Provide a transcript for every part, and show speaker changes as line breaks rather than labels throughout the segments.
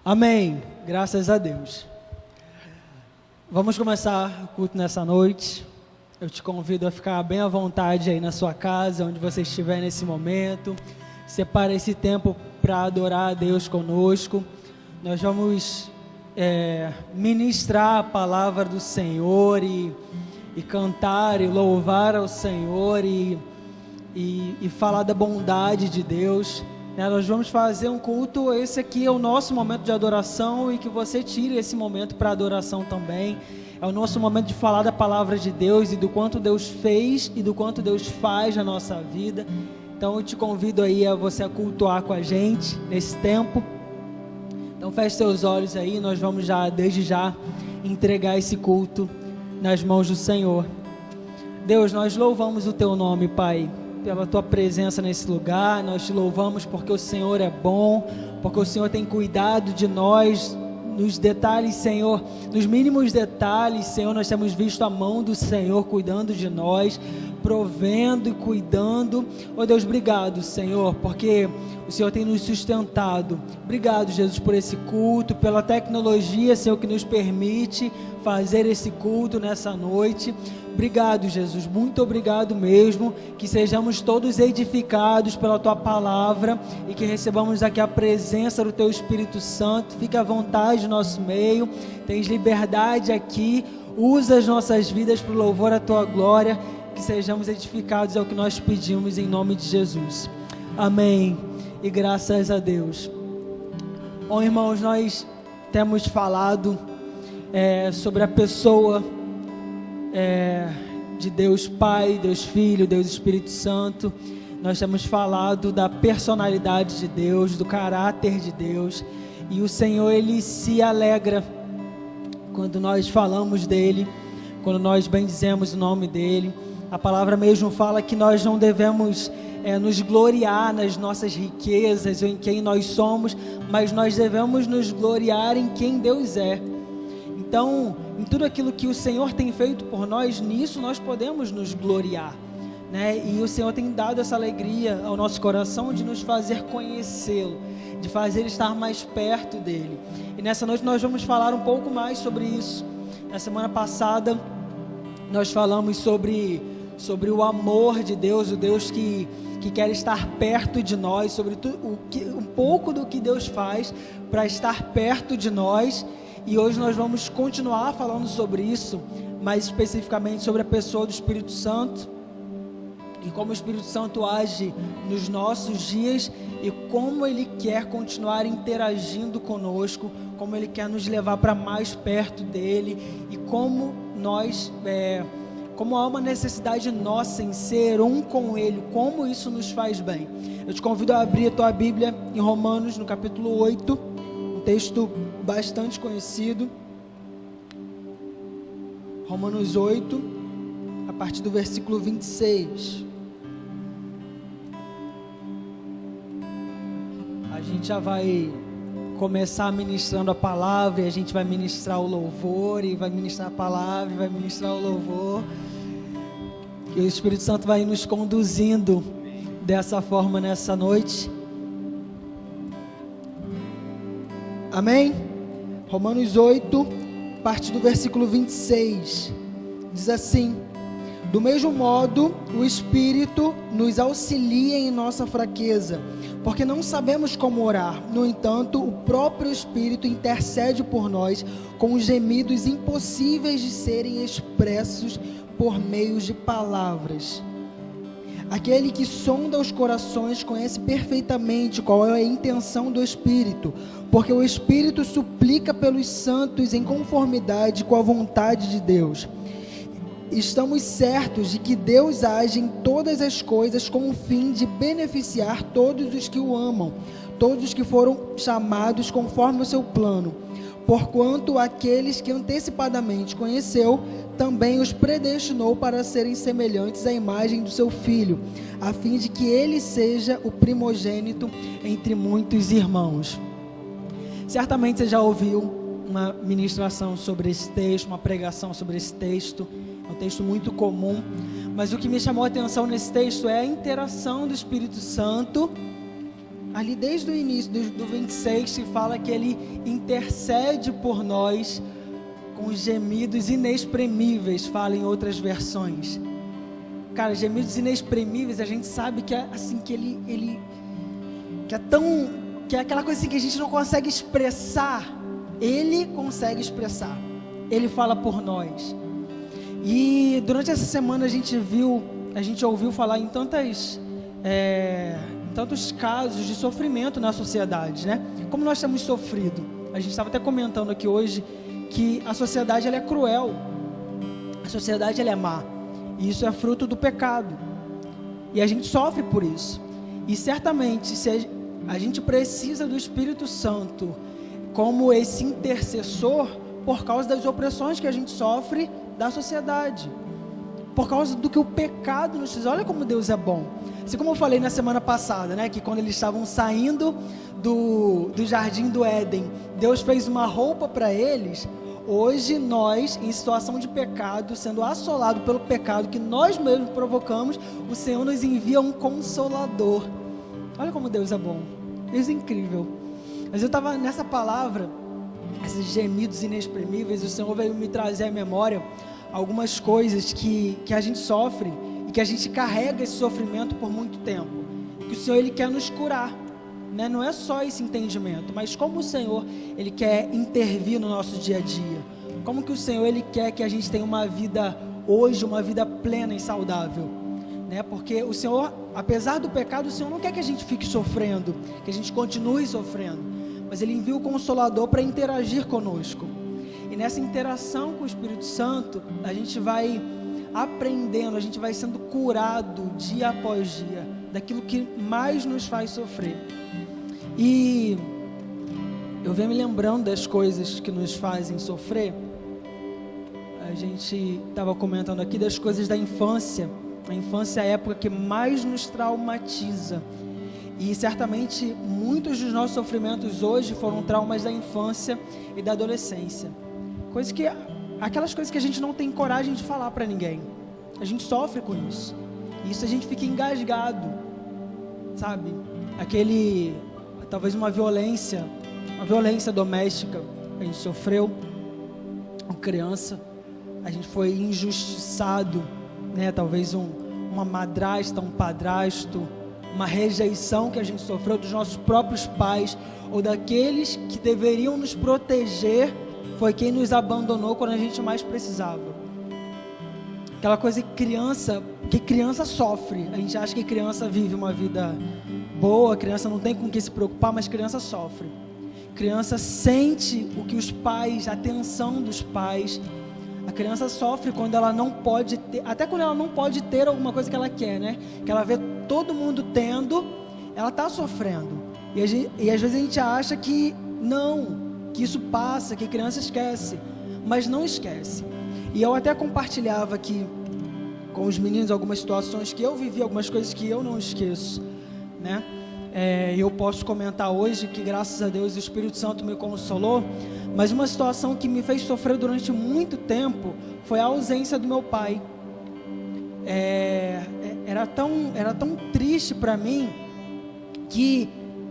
Amém. Graças a Deus. Vamos começar o culto nessa noite. Eu te convido a ficar bem à vontade aí na sua casa, onde você estiver nesse momento. Separa esse tempo para adorar a Deus conosco. Nós vamos ministrar a palavra do Senhor e cantar e louvar ao Senhor e falar da bondade de Deus. Nós vamos fazer um culto, esse aqui é o nosso momento de adoração e que você tire esse momento para adoração também. É o nosso momento de falar da palavra de Deus e do quanto Deus fez e do quanto Deus faz na nossa vida. Então eu te convido aí a você a cultuar com a gente nesse tempo. Então feche seus olhos aí, nós vamos já, desde já, entregar esse culto nas mãos do Senhor. Deus, nós louvamos o Teu nome, Pai, pela Tua presença nesse lugar. Nós te louvamos porque o Senhor é bom, porque o Senhor tem cuidado de nós, nos detalhes, Senhor, nos mínimos detalhes, Senhor, nós temos visto a mão do Senhor cuidando de nós, provendo e cuidando. Oh Deus, obrigado, Senhor, porque o Senhor tem nos sustentado. Obrigado, Jesus, por esse culto, pela tecnologia, Senhor, que nos permite fazer esse culto nessa noite. Obrigado, Jesus, muito obrigado mesmo, que sejamos todos edificados pela Tua palavra e que recebamos aqui a presença do Teu Espírito Santo. Fique à vontade no nosso meio, tens liberdade aqui, usa as nossas vidas para o louvor à Tua glória, que sejamos edificados, é o que nós pedimos em nome de Jesus. Amém e graças a Deus. Bom, irmãos, nós temos falado sobre a pessoa de Deus Pai, Deus Filho, Deus Espírito Santo. Nós temos falado da personalidade de Deus, do caráter de Deus, e o Senhor, Ele se alegra quando nós falamos dEle, quando nós bendizemos o nome dEle. A palavra mesmo fala que nós não devemos nos gloriar nas nossas riquezas ou em quem nós somos, mas nós devemos nos gloriar em quem Deus é. Então, em tudo aquilo que o Senhor tem feito por nós, nisso nós podemos nos gloriar, né? E o Senhor tem dado essa alegria ao nosso coração de nos fazer conhecê-lo, de fazer estar mais perto dele. E nessa noite nós vamos falar um pouco mais sobre isso. Na semana passada nós falamos sobre o amor de Deus, o Deus que quer estar perto de nós, sobre um pouco do que Deus faz para estar perto de nós. E hoje nós vamos continuar falando sobre isso, mais especificamente sobre a pessoa do Espírito Santo e como o Espírito Santo age nos nossos dias e como Ele quer continuar interagindo conosco, como Ele quer nos levar para mais perto dEle e como há uma necessidade nossa em ser um com Ele, como isso nos faz bem. Eu te convido a abrir a tua Bíblia em Romanos, no capítulo 8, um texto bastante conhecido. Romanos 8, a partir do versículo 26. A gente já vai começar ministrando a palavra, e a gente vai ministrar o louvor, e vai ministrar a palavra, e vai ministrar o louvor. E o Espírito Santo vai nos conduzindo dessa forma nessa noite. Amém? Romanos 8, a partir do versículo 26, diz assim: do mesmo modo, o Espírito nos auxilia em nossa fraqueza, porque não sabemos como orar. No entanto, o próprio Espírito intercede por nós com gemidos impossíveis de serem expressos por meio de palavras. Aquele que sonda os corações conhece perfeitamente qual é a intenção do Espírito, porque o Espírito suplica pelos santos em conformidade com a vontade de Deus. Estamos certos de que Deus age em todas as coisas com o fim de beneficiar todos os que o amam, todos os que foram chamados conforme o seu plano. Porquanto aqueles que antecipadamente conheceu, também os predestinou para serem semelhantes à imagem do seu Filho, a fim de que ele seja o primogênito entre muitos irmãos. Certamente você já ouviu uma ministração sobre esse texto, uma pregação sobre esse texto. É um texto muito comum, mas o que me chamou a atenção nesse texto é a interação do Espírito Santo ali desde o início do 26, se fala que Ele intercede por nós com gemidos inexprimíveis, fala em outras versões. Cara, gemidos inexprimíveis, a gente sabe que é assim, que Ele que é tão, que é aquela coisa assim que a gente não consegue expressar. Ele consegue expressar. Ele fala por nós. E durante essa semana a gente ouviu falar em tantos casos de sofrimento na sociedade, né? Como nós temos sofrido. A gente estava até comentando aqui hoje que a sociedade ela é cruel. A sociedade ela é má. E isso é fruto do pecado. E a gente sofre por isso. E certamente, se a gente precisa do Espírito Santo como esse intercessor por causa das opressões que a gente sofre da sociedade. Por causa do que o pecado nos faz. Olha como Deus é bom. Assim como eu falei na semana passada, né? Que quando eles estavam saindo do jardim do Éden, Deus fez uma roupa para eles. Hoje nós, em situação de pecado, sendo assolado pelo pecado que nós mesmos provocamos, o Senhor nos envia um consolador. Olha como Deus é bom. Deus é incrível. Mas eu estava nessa palavra, esses gemidos inexprimíveis, o Senhor veio me trazer à memória algumas coisas que a gente sofre e que a gente carrega esse sofrimento por muito tempo. Que o Senhor Ele quer nos curar, né? Não é só esse entendimento, mas como o Senhor Ele quer intervir no nosso dia a dia. Como que o Senhor Ele quer que a gente tenha uma vida hoje, uma vida plena e saudável, né? Porque o Senhor, apesar do pecado, o Senhor não quer que a gente fique sofrendo, que a gente continue sofrendo, mas Ele envia o Consolador para interagir conosco. E nessa interação com o Espírito Santo, a gente vai aprendendo, a gente vai sendo curado dia após dia, daquilo que mais nos faz sofrer. E eu venho me lembrando das coisas que nos fazem sofrer. A gente estava comentando aqui das coisas da infância. A infância é a época que mais nos traumatiza. E certamente muitos dos nossos sofrimentos hoje foram traumas da infância e da adolescência. Aquelas coisas que a gente não tem coragem de falar para ninguém. A gente sofre com isso. E isso a gente fica engasgado, sabe? Talvez uma violência doméstica que a gente sofreu como criança. A gente foi injustiçado, né? Talvez uma madrasta, um padrasto, uma rejeição que a gente sofreu dos nossos próprios pais ou daqueles que deveriam nos proteger, foi quem nos abandonou quando a gente mais precisava. Aquela coisa que criança sofre. A gente acha que criança vive uma vida boa, criança não tem com o que se preocupar, mas criança sofre. Criança sente o que os pais, a tensão dos pais. A criança sofre quando ela não pode ter, até quando ela não pode ter alguma coisa que ela quer, né? Que ela vê todo mundo tendo, ela está sofrendo. E às vezes a gente acha que não, que isso passa, que criança esquece, mas não esquece. E eu até compartilhava aqui com os meninos algumas situações que eu vivi, algumas coisas que eu não esqueço, né? Eu posso comentar hoje que graças a Deus o Espírito Santo me consolou, mas uma situação que me fez sofrer durante muito tempo foi a ausência do meu pai. Era tão triste para mim que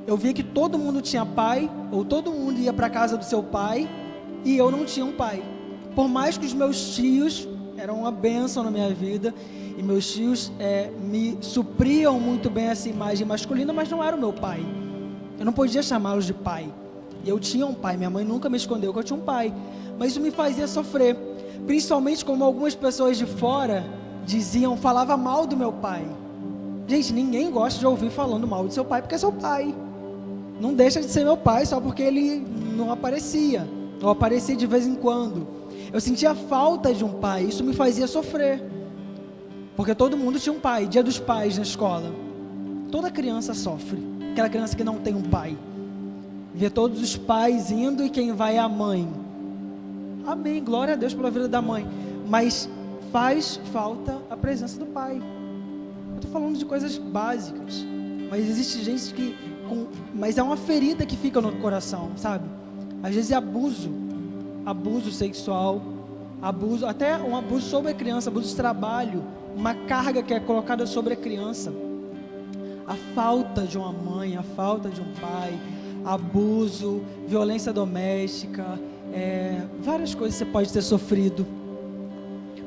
eu via que todo mundo tinha pai, ou todo mundo ia para a casa do seu pai, e eu não tinha um pai. Por mais que os meus tios eram uma bênção na minha vida, e meus tios me supriam muito bem essa imagem masculina, mas não era o meu pai. Eu não podia chamá-los de pai. E eu tinha um pai, minha mãe nunca me escondeu que eu tinha um pai. Mas isso me fazia sofrer, principalmente como algumas pessoas de fora falavam mal do meu pai. Gente, ninguém gosta de ouvir falando mal do seu pai, porque é seu pai. Não deixa de ser meu pai só porque ele não aparecia, ou aparecia de vez em quando. Eu sentia falta de um pai, isso me fazia sofrer, porque todo mundo tinha um pai. Dia dos pais na escola, toda criança sofre, aquela criança que não tem um pai, vê todos os pais indo e quem vai é a mãe. Amém, glória a Deus pela vida da mãe, mas faz falta a presença do pai. Eu estou falando de coisas básicas, mas existe gente mas é uma ferida que fica no coração, sabe? Às vezes é abuso sexual, até um abuso sobre a criança, abuso de trabalho, uma carga que é colocada sobre a criança. a falta de uma mãe, a falta de um pai, abuso, violência doméstica, várias coisas você pode ter sofrido.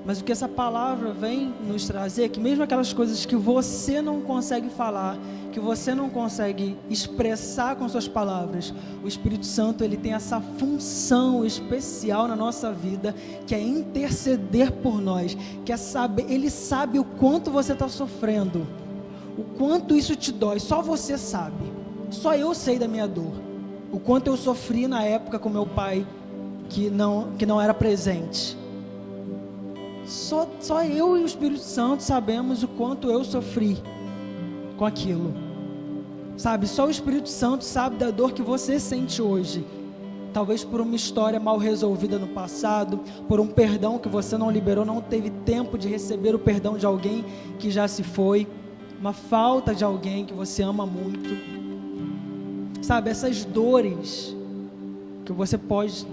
Mas o que essa palavra vem nos trazer é que mesmo aquelas coisas que você não consegue falar, que você não consegue expressar com suas palavras, o Espírito Santo, ele tem essa função especial na nossa vida, que é interceder por nós, que é saber, ele sabe o quanto você está sofrendo, o quanto isso te dói, só você sabe, só eu sei da minha dor, o quanto eu sofri na época com meu pai, que não era presente. Só eu e o Espírito Santo sabemos o quanto eu sofri com aquilo, sabe? Só o Espírito Santo sabe da dor que você sente hoje, talvez por uma história mal resolvida no passado, por um perdão que você não liberou, não teve tempo de receber o perdão de alguém que já se foi, uma falta de alguém que você ama muito, sabe? Essas dores que você pode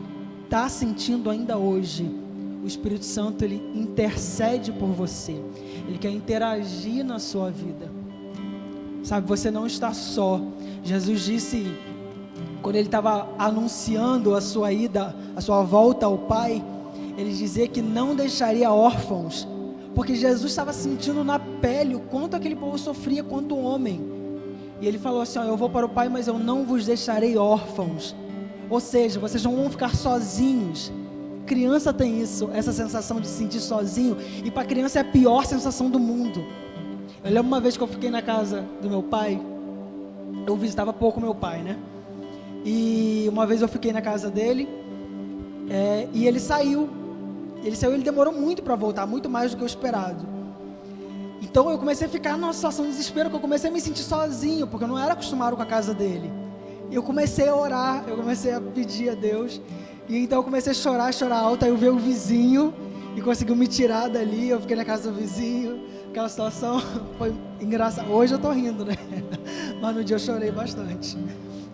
estar sentindo ainda hoje, o Espírito Santo, ele intercede por você, ele quer interagir na sua vida, sabe? Você não está só. Jesus disse, quando ele estava anunciando a sua ida, a sua volta ao Pai, ele dizia que não deixaria órfãos, porque Jesus estava sentindo na pele o quanto aquele povo sofria quanto homem, e ele falou assim, eu vou para o Pai, mas eu não vos deixarei órfãos, ou seja, vocês não vão ficar sozinhos. Criança tem isso, essa sensação de se sentir sozinho, e para criança é a pior sensação do mundo. Eu lembro uma vez que eu fiquei na casa do meu pai, eu visitava pouco meu pai, né? E uma vez eu fiquei na casa dele, e ele saiu, ele demorou muito para voltar, muito mais do que eu esperado. Então eu comecei a ficar numa situação de desespero, que eu comecei a me sentir sozinho, porque eu não era acostumado com a casa dele. Eu comecei a orar, eu comecei a pedir a Deus, e então eu comecei a chorar alto, aí eu vi o vizinho, e conseguiu me tirar dali, eu fiquei na casa do vizinho, aquela situação foi engraçada. Hoje eu tô rindo, né? Mas no dia eu chorei bastante.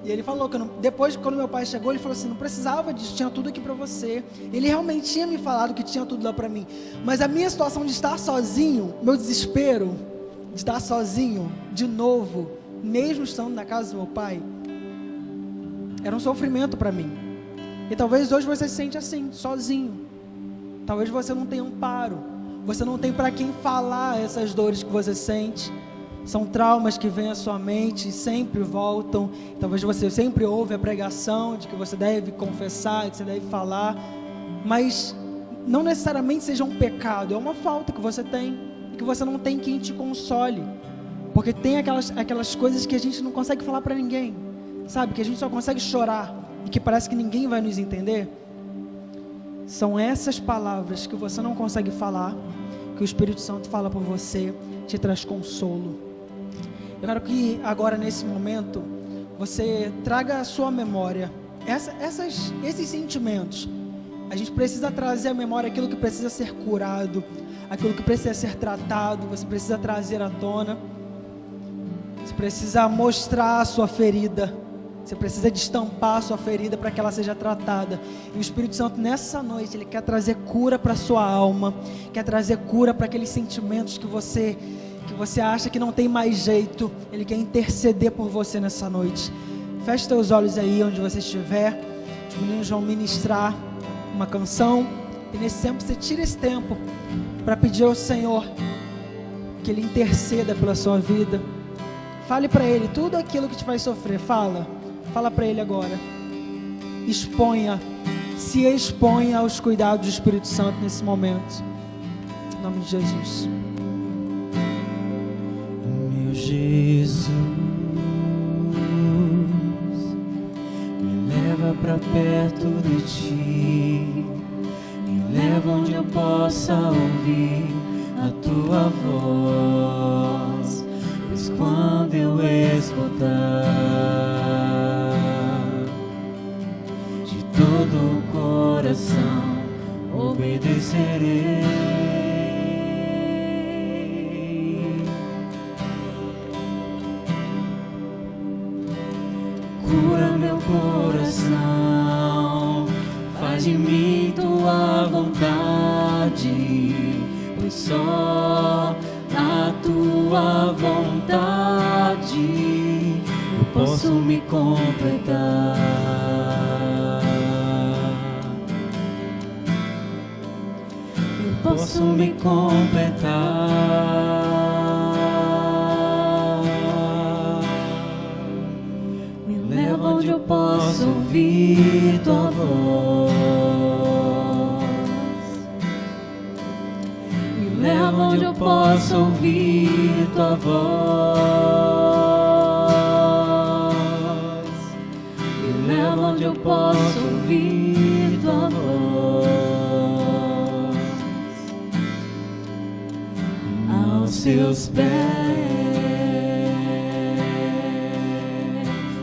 E ele falou que depois, quando meu pai chegou, ele falou assim, não precisava disso, tinha tudo aqui para você. Ele realmente tinha me falado que tinha tudo lá para mim, mas a minha situação de estar sozinho, meu desespero de estar sozinho de novo, mesmo estando na casa do meu pai, era um sofrimento para mim. E talvez hoje você se sente assim, sozinho. Talvez você não tenha amparo, você não tem para quem falar essas dores que você sente. São traumas que vêm à sua mente e sempre voltam. Talvez você sempre ouve a pregação de que você deve confessar, que você deve falar, mas não necessariamente seja um pecado, é uma falta que você tem e que você não tem quem te console, porque tem aquelas coisas que a gente não consegue falar para ninguém, sabe? Que a gente só consegue chorar e que parece que ninguém vai nos entender. São essas palavras que você não consegue falar, que o Espírito Santo fala por você, te traz consolo. Eu quero que agora, nesse momento, você traga à sua memória esses sentimentos. A gente precisa trazer à memória aquilo que precisa ser curado, aquilo que precisa ser tratado. Você precisa trazer à tona, você precisa mostrar a sua ferida, você precisa destampar a sua ferida para que ela seja tratada. E o Espírito Santo, nessa noite, ele quer trazer cura para a sua alma, quer trazer cura para aqueles sentimentos que você acha que não tem mais jeito. Ele quer interceder por você nessa noite. Feche teus olhos aí onde você estiver. Os meninos vão ministrar uma canção, e nesse tempo você tira esse tempo para pedir ao Senhor que Ele interceda pela sua vida. Fale para Ele tudo aquilo que te faz sofrer. Fala para Ele agora. Se exponha aos cuidados do Espírito Santo nesse momento, em nome de Jesus.
Meu Jesus, me leva pra perto de Ti, me leva onde eu possa ouvir a Tua voz, pois quando eu escutar, de todo o coração obedecerei. Cura meu coração, faz de mim Tua vontade, pois só na Tua vontade me completar. Eu posso me completar. Me leva onde eu posso ouvir tua voz. Me leva onde eu posso ouvir tua voz. Me leva onde eu posso ouvir tua voz. Aos seus pés.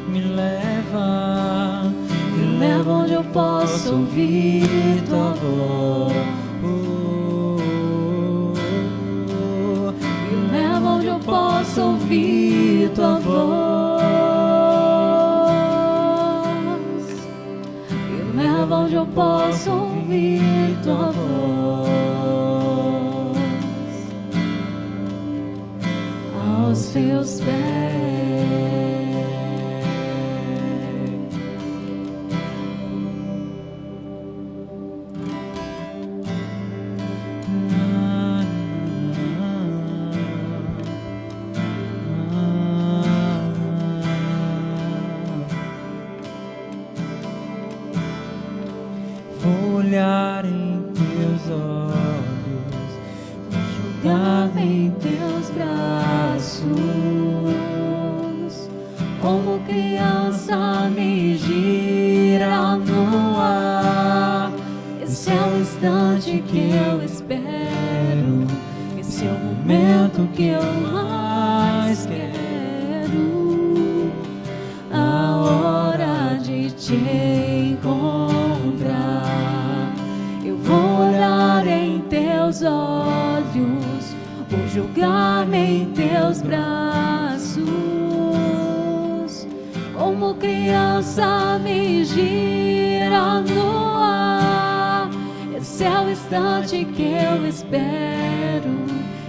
Me leva onde eu posso ouvir tua voz. Me leva onde eu posso ouvir tua voz. Me leva onde eu posso ouvir tua voz. Aos teus pés. Olhar em teus olhos, jogar em teus braços, como criança me gira no ar. Esse é o instante que eu espero, esse é o momento que eu mais quero, a hora de te encontrar. Vou olhar em teus olhos, vou jogar-me em teus braços, como criança me gira no ar. Esse é o instante que eu espero,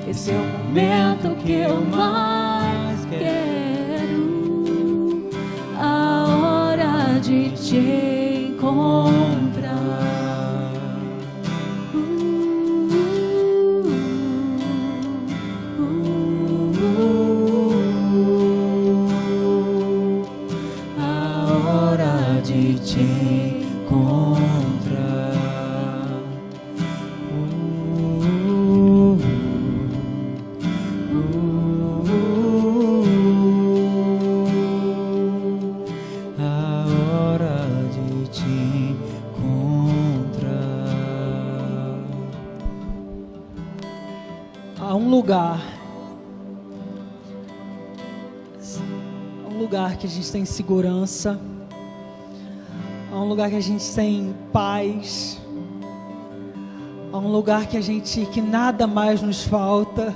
esse é o momento que eu mais quero, a hora de te encontrar. Te encontrar, a hora de te encontrar.
Há um lugar que a gente tem segurança. Há um lugar que a gente tem paz. Há um lugar que nada mais nos falta.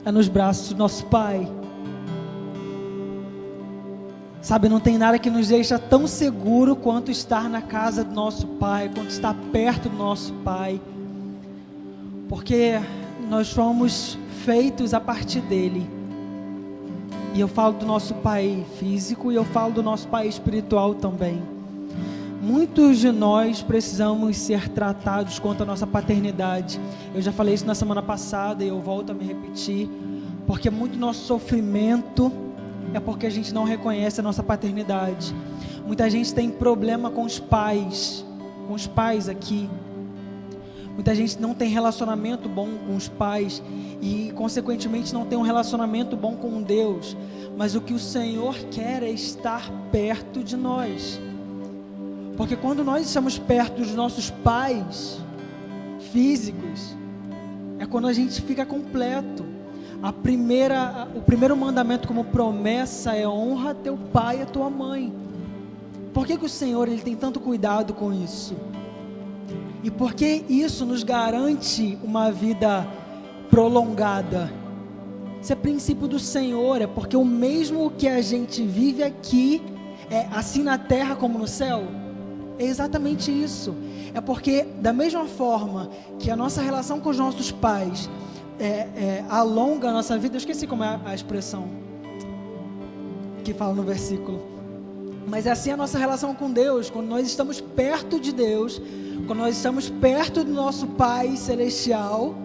É nos braços do nosso Pai. Sabe, não tem nada que nos deixa tão seguro quanto estar na casa do nosso Pai, quanto estar perto do nosso Pai. Porque nós fomos feitos a partir dele. E eu falo do nosso Pai físico e eu falo do nosso Pai espiritual também. Muitos de nós precisamos ser tratados quanto à nossa paternidade. Eu já falei isso na semana passada e eu volto a me repetir. Porque muito nosso sofrimento é porque a gente não reconhece a nossa paternidade. Muita gente tem problema com os pais aqui. Muita gente não tem relacionamento bom com os pais e, consequentemente, não tem um relacionamento bom com Deus. Mas o que o Senhor quer é estar perto de nós. Porque quando nós estamos perto dos nossos pais físicos, é quando a gente fica completo. O primeiro mandamento como promessa é: honra teu pai e a tua mãe. Por que o Senhor ele tem tanto cuidado com isso? E porque isso nos garante uma vida prolongada. Isso é princípio do Senhor. É porque o mesmo que a gente vive aqui, é assim na terra como no céu. É exatamente isso. É porque da mesma forma que a nossa relação com os nossos pais alonga a nossa vida. Eu esqueci como é a expressão. que fala no versículo. Mas é assim a nossa relação com Deus. Quando nós estamos perto de Deus, quando nós estamos perto do nosso Pai Celestial,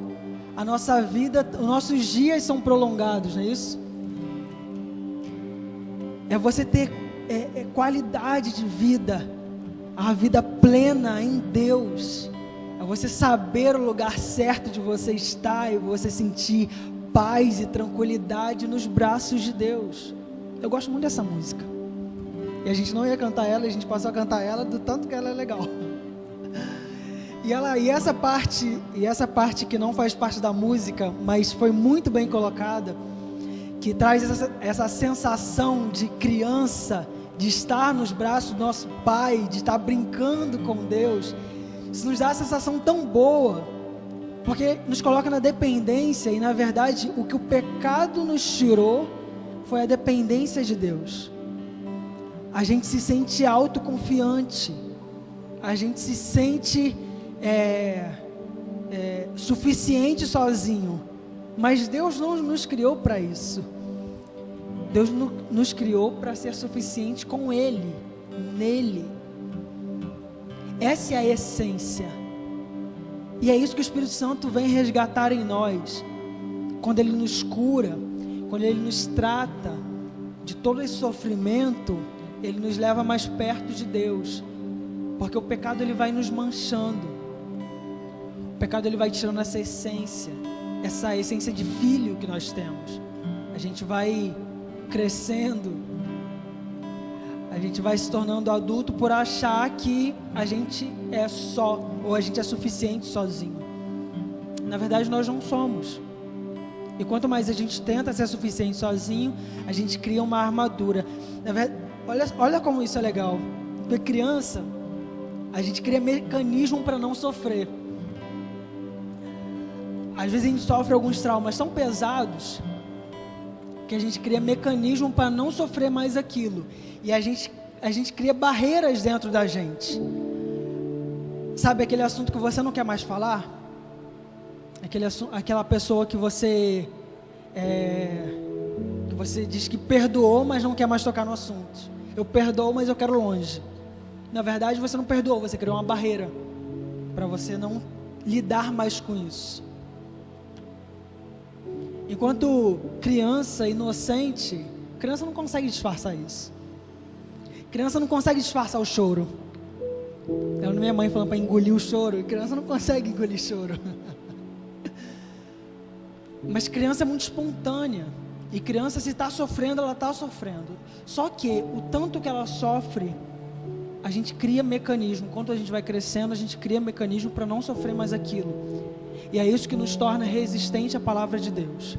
a nossa vida, os nossos dias são prolongados, não é isso? É você ter qualidade de vida, a vida plena em Deus. É você saber o lugar certo de você estar e você sentir paz e tranquilidade nos braços de Deus. Eu gosto muito dessa música. E a gente não ia cantar ela, a gente passou a cantar ela do tanto que ela é legal. E essa parte que não faz parte da música, mas foi muito bem colocada, que traz essa sensação de criança, de estar nos braços do nosso Pai, de estar brincando com Deus. Isso nos dá uma sensação tão boa, porque nos coloca na dependência, e na verdade o que o pecado nos tirou foi a dependência de Deus. A gente se sente autoconfiante, a gente se sente suficiente sozinho, mas Deus não nos criou para isso. Deus nos criou para ser suficiente com Ele, nele. Essa é a essência, e é isso que o Espírito Santo vem resgatar em nós, quando Ele nos cura, quando Ele nos trata de todo esse sofrimento. Ele nos leva mais perto de Deus, porque o pecado ele vai nos manchando, o pecado ele vai tirando essa essência de filho que nós temos. A gente vai crescendo, a gente vai se tornando adulto por achar que a gente é só, ou a gente é suficiente sozinho. Na verdade nós não somos, e quanto mais a gente tenta ser suficiente sozinho, a gente cria uma armadura. Na verdade, olha como isso é legal. Porque criança, a gente cria mecanismo para não sofrer. Às vezes a gente sofre alguns traumas tão pesados que a gente cria mecanismo para não sofrer mais aquilo. E a gente cria barreiras dentro da gente. Sabe aquele assunto que você não quer mais falar? Aquela pessoa que você diz que perdoou, mas não quer mais tocar no assunto. Eu perdoo, mas eu quero longe. Na verdade você não perdoou, você criou uma barreira para você não lidar mais com isso. Enquanto criança inocente, criança não consegue disfarçar isso. Criança não consegue disfarçar o choro. Eu lembro minha mãe falando para engolir o choro, e criança não consegue engolir choro. Mas criança é muito espontânea. E criança, se está sofrendo, ela está sofrendo. Só que o tanto que ela sofre, a gente cria mecanismo. Enquanto a gente vai crescendo, a gente cria mecanismo para não sofrer mais aquilo. E é isso que nos torna resistente à palavra de Deus.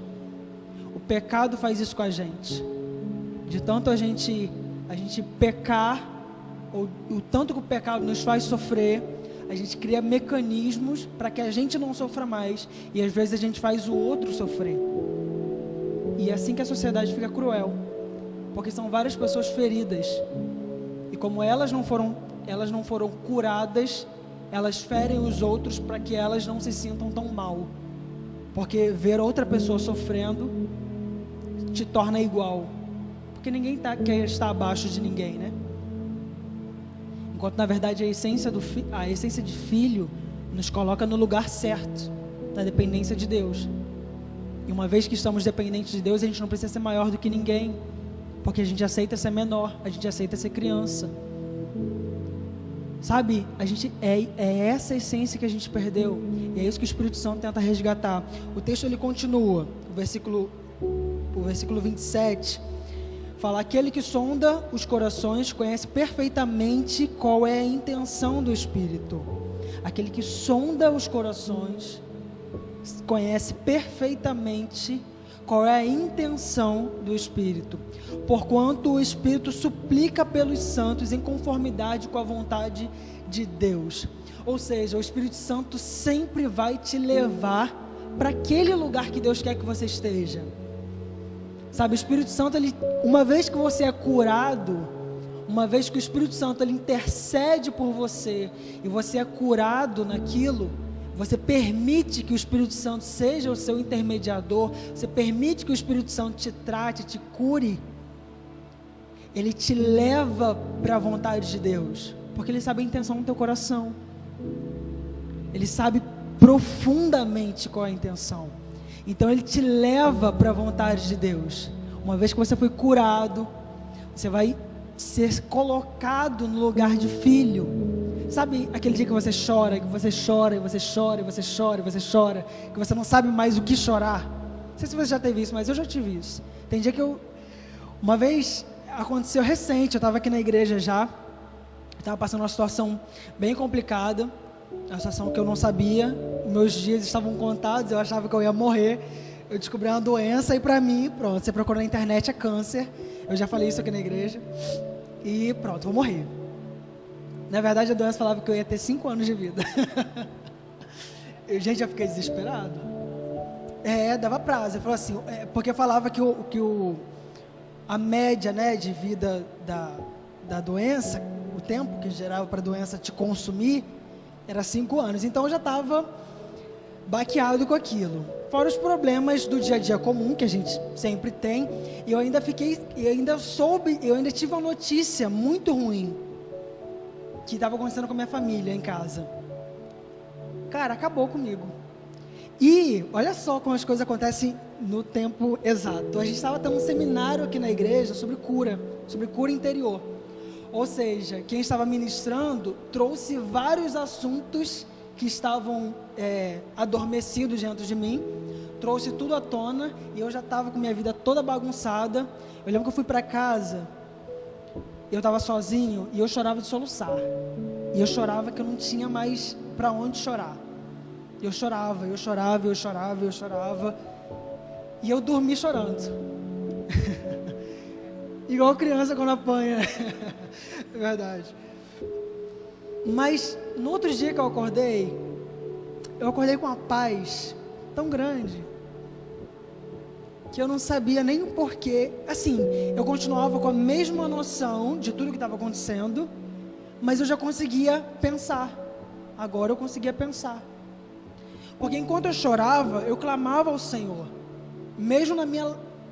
O pecado faz isso com a gente. De tanto a gente pecar, ou o tanto que o pecado nos faz sofrer, a gente cria mecanismos para que a gente não sofra mais. E às vezes a gente faz o outro sofrer. E é assim que a sociedade fica cruel, porque são várias pessoas feridas, e como elas não foram curadas, elas ferem os outros para que elas não se sintam tão mal, porque ver outra pessoa sofrendo te torna igual, porque ninguém quer estar abaixo de ninguém, né? Enquanto na verdade a essência de filho nos coloca no lugar certo, na dependência de Deus. E uma vez que estamos dependentes de Deus, a gente não precisa ser maior do que ninguém, porque a gente aceita ser menor, a gente aceita ser criança. Sabe, é essa essência que a gente perdeu, e é isso que o Espírito Santo tenta resgatar. O texto ele continua, o versículo 27, fala: aquele que sonda os corações conhece perfeitamente qual é a intenção do Espírito. Aquele que sonda os corações conhece perfeitamente qual é a intenção do Espírito, porquanto o Espírito suplica pelos santos em conformidade com a vontade de Deus. Ou seja, o Espírito Santo sempre vai te levar para aquele lugar que Deus quer que você esteja. Sabe, o Espírito Santo, uma vez que você é curado, uma vez que o Espírito Santo ele intercede por você e você é curado naquilo, você permite que o Espírito Santo seja o seu intermediador, você permite que o Espírito Santo te trate, te cure, ele te leva para a vontade de Deus, porque ele sabe a intenção do teu coração. Ele sabe profundamente qual é a intenção. Então ele te leva para a vontade de Deus. Uma vez que você foi curado, você vai ser colocado no lugar de filho. Sabe aquele dia que você chora, que você chora, e você chora, e você chora, e você chora, que você não sabe mais o que chorar? Não sei se você já teve isso, mas eu já tive isso. Tem dia que uma vez aconteceu recente, eu estava aqui na igreja já, estava passando uma situação bem complicada, uma situação que eu não sabia, meus dias estavam contados, eu achava que eu ia morrer, eu descobri uma doença e para mim, pronto, você procura na internet, é câncer, eu já falei isso aqui na igreja, e pronto, vou morrer. Na verdade a doença falava que eu ia ter 5 anos de vida. Gente, eu fiquei desesperado. Dava prazo, eu falava assim, porque falava que a média, né, de vida da doença, o tempo que gerava para a doença te consumir, era 5 anos, então eu já estava baqueado com aquilo, fora os problemas do dia a dia comum, que a gente sempre tem, e eu ainda tive uma notícia muito ruim, que estava acontecendo com a minha família em casa. Cara, acabou comigo, e olha só como as coisas acontecem no tempo exato. A gente estava tendo um seminário aqui na igreja sobre cura interior. Ou seja, quem estava ministrando trouxe vários assuntos que estavam adormecidos dentro de mim, trouxe tudo à tona, e eu já estava com minha vida toda bagunçada. Eu lembro que eu fui para casa, eu estava sozinho, e eu chorava de soluçar, e eu chorava que eu não tinha mais para onde chorar. Eu chorava, e eu dormi chorando. Igual criança quando apanha. É verdade. Mas no outro dia que eu acordei com uma paz tão grande, que eu não sabia nem o porquê. Assim, eu continuava com a mesma noção de tudo que estava acontecendo, mas eu já conseguia pensar. Agora eu conseguia pensar. Porque enquanto eu chorava, eu clamava ao Senhor, mesmo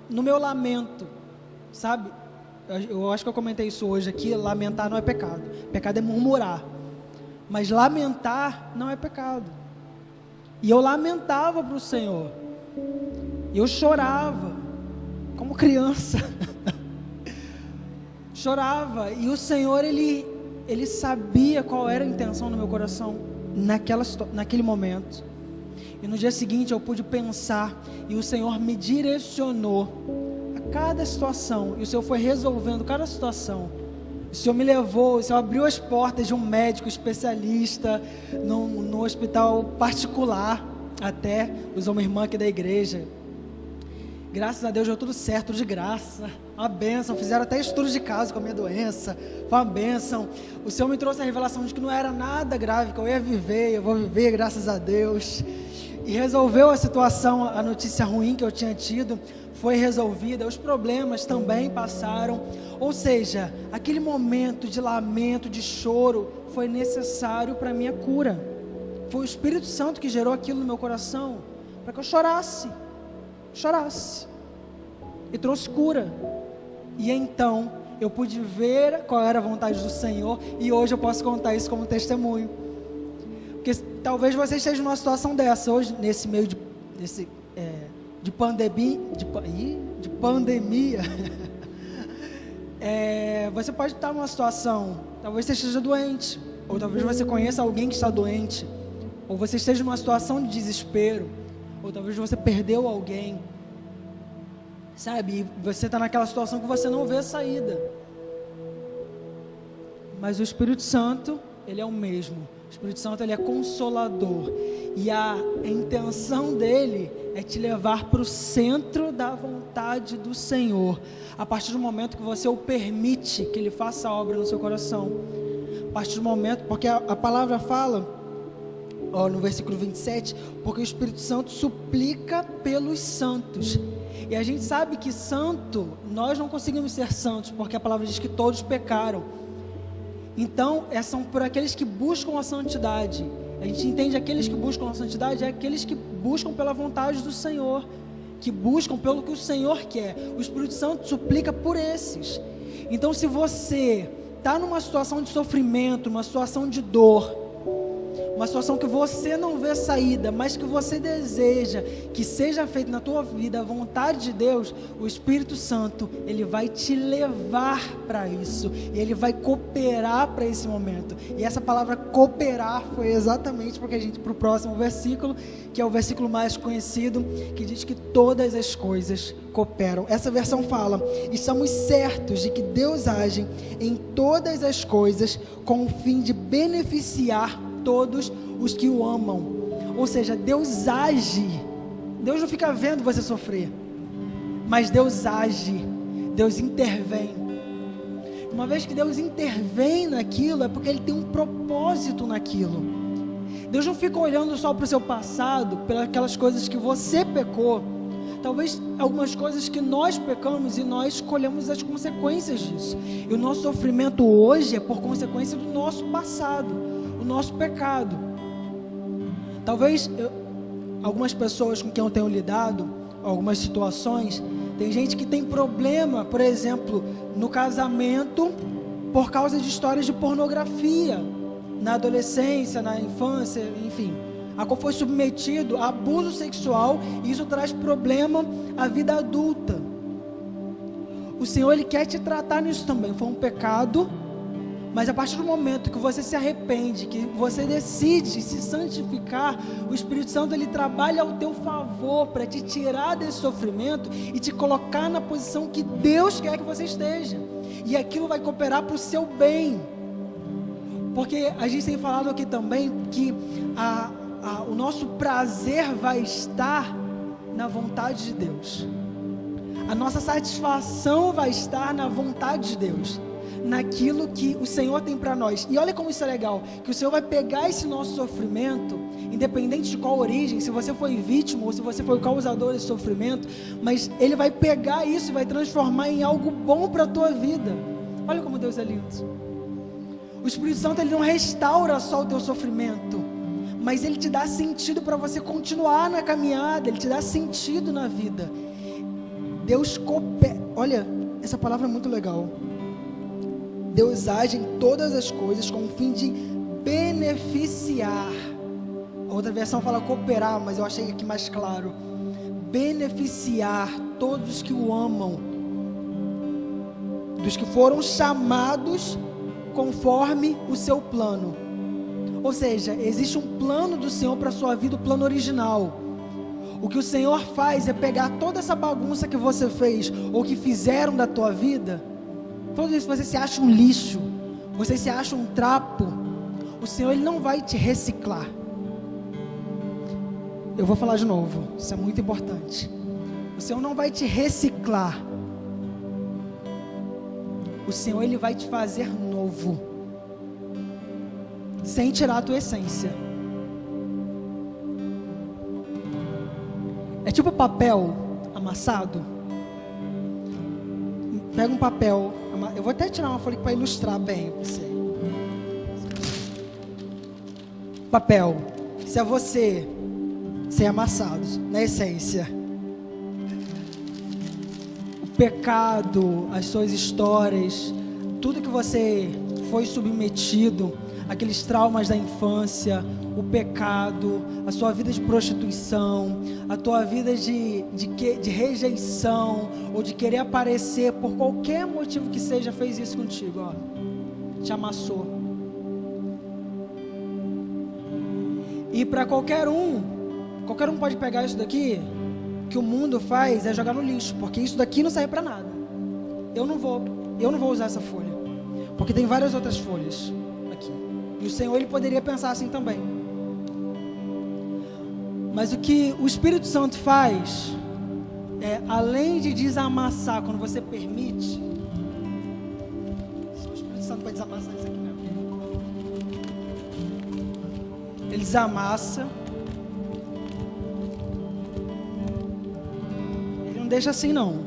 no meu lamento, sabe? Eu acho que eu comentei isso hoje aqui, lamentar não é pecado. Pecado é murmurar. Mas lamentar não é pecado. E eu lamentava para o Senhor. Eu chorava, como criança. Chorava. E o Senhor, Ele sabia qual era a intenção do meu coração naquele momento. E no dia seguinte eu pude pensar, e o Senhor me direcionou cada situação, e o Senhor foi resolvendo cada situação. O Senhor me levou, o Senhor abriu as portas de um médico especialista, no hospital particular, até, usou uma irmã aqui da igreja. Graças a Deus deu tudo certo, tudo de graça, uma bênção, fizeram até estudos de caso com a minha doença, foi uma bênção. O Senhor me trouxe a revelação de que não era nada grave, que eu vou viver, graças a Deus. E resolveu a situação, a notícia ruim que eu tinha tido, foi resolvida, os problemas também passaram. Ou seja, aquele momento de lamento, de choro, foi necessário para a minha cura. Foi o Espírito Santo que gerou aquilo no meu coração, para que eu chorasse, e trouxe cura. E então, eu pude ver qual era a vontade do Senhor, e hoje eu posso contar isso como testemunho. Porque talvez você esteja numa situação dessa, hoje, nesse meio de pandemia, você pode estar numa situação, talvez você esteja doente, ou talvez você conheça alguém que está doente, ou você esteja numa situação de desespero, ou talvez você perdeu alguém, sabe, e você está naquela situação que você não vê a saída, mas o Espírito Santo, Ele é o mesmo. O Espírito Santo, Ele é consolador, e a intenção dEle é te levar para o centro da vontade do Senhor, a partir do momento que você o permite que Ele faça a obra no seu coração. A partir do momento, porque a palavra fala, no versículo 27, porque o Espírito Santo suplica pelos santos, e a gente sabe que santo, nós não conseguimos ser santos, porque a palavra diz que todos pecaram. Então, são por aqueles que buscam a santidade. A gente entende aqueles que buscam a santidade, é aqueles que buscam pela vontade do Senhor, que buscam pelo que o Senhor quer. O Espírito Santo suplica por esses. Então, se você está numa situação de sofrimento, uma situação de dor, uma situação que você não vê saída, mas que você deseja que seja feita na tua vida a vontade de Deus, o Espírito Santo, ele vai te levar para isso, e ele vai cooperar para esse momento. E essa palavra cooperar foi exatamente porque a gente, para o próximo versículo, que é o versículo mais conhecido, que diz que todas as coisas cooperam. Essa versão fala: estamos certos de que Deus age em todas as coisas com o fim de beneficiar todos os que o amam. Ou seja, Deus age. Deus não fica vendo você sofrer, mas Deus age, Deus intervém. Uma vez que Deus intervém naquilo, é porque Ele tem um propósito naquilo. Deus não fica olhando só para o seu passado, pelas aquelas coisas que você pecou. Talvez algumas coisas que nós pecamos e nós escolhemos as consequências disso. E o nosso sofrimento hoje é por consequência do nosso passado, o nosso pecado. Talvez algumas pessoas com quem eu tenho lidado, algumas situações, tem gente que tem problema, por exemplo, no casamento, por causa de histórias de pornografia, na adolescência, na infância, enfim, a qual foi submetido a abuso sexual, e isso traz problema à vida adulta. O Senhor, Ele quer te tratar nisso também. Foi um pecado, mas a partir do momento que você se arrepende, que você decide se santificar, o Espírito Santo, ele trabalha ao teu favor para te tirar desse sofrimento e te colocar na posição que Deus quer que você esteja, e aquilo vai cooperar para o seu bem. Porque a gente tem falado aqui também que o nosso prazer vai estar na vontade de Deus, a nossa satisfação vai estar na vontade de Deus, naquilo que o Senhor tem para nós. E olha como isso é legal, que o Senhor vai pegar esse nosso sofrimento, independente de qual origem, se você foi vítima ou se você foi o causador desse sofrimento, mas Ele vai pegar isso e vai transformar em algo bom para a tua vida. Olha como Deus é lindo. O Espírito Santo, ele não restaura só o teu sofrimento, mas ele te dá sentido para você continuar na caminhada, ele te dá sentido na vida. Deus coopera. Olha, essa palavra é muito legal. Deus age em todas as coisas com o fim de beneficiar. A outra versão fala cooperar, mas eu achei aqui mais claro. Beneficiar todos os que o amam, dos que foram chamados conforme o seu plano. Ou seja, existe um plano do Senhor para a sua vida, o plano original. O que o Senhor faz é pegar toda essa bagunça que você fez, ou que fizeram da tua vida, tudo isso, você se acha um lixo, você se acha um trapo, o Senhor, Ele não vai te reciclar. Eu vou falar de novo, isso é muito importante. O Senhor não vai te reciclar. O Senhor, Ele vai te fazer novo, sem tirar a tua essência. É tipo papel amassado. Pega um papel, eu vou até tirar uma folha para ilustrar bem para você. Papel, se é você ser amassado na essência, o pecado, as suas histórias, tudo que você foi submetido, aqueles traumas da infância, o pecado, a sua vida de prostituição, a tua vida de rejeição, ou de querer aparecer, por qualquer motivo que seja, fez isso contigo, ó, te amassou. E para qualquer um pode pegar isso daqui, que o mundo faz é jogar no lixo, porque isso daqui não serve para nada. Eu não vou usar essa folha, porque tem várias outras folhas aqui. E o Senhor, Ele poderia pensar assim também. Mas o que o Espírito Santo faz é, além de desamassar, quando você permite, o Espírito Santo vai desamassar isso aqui mesmo. Ele desamassa. Ele não deixa assim não.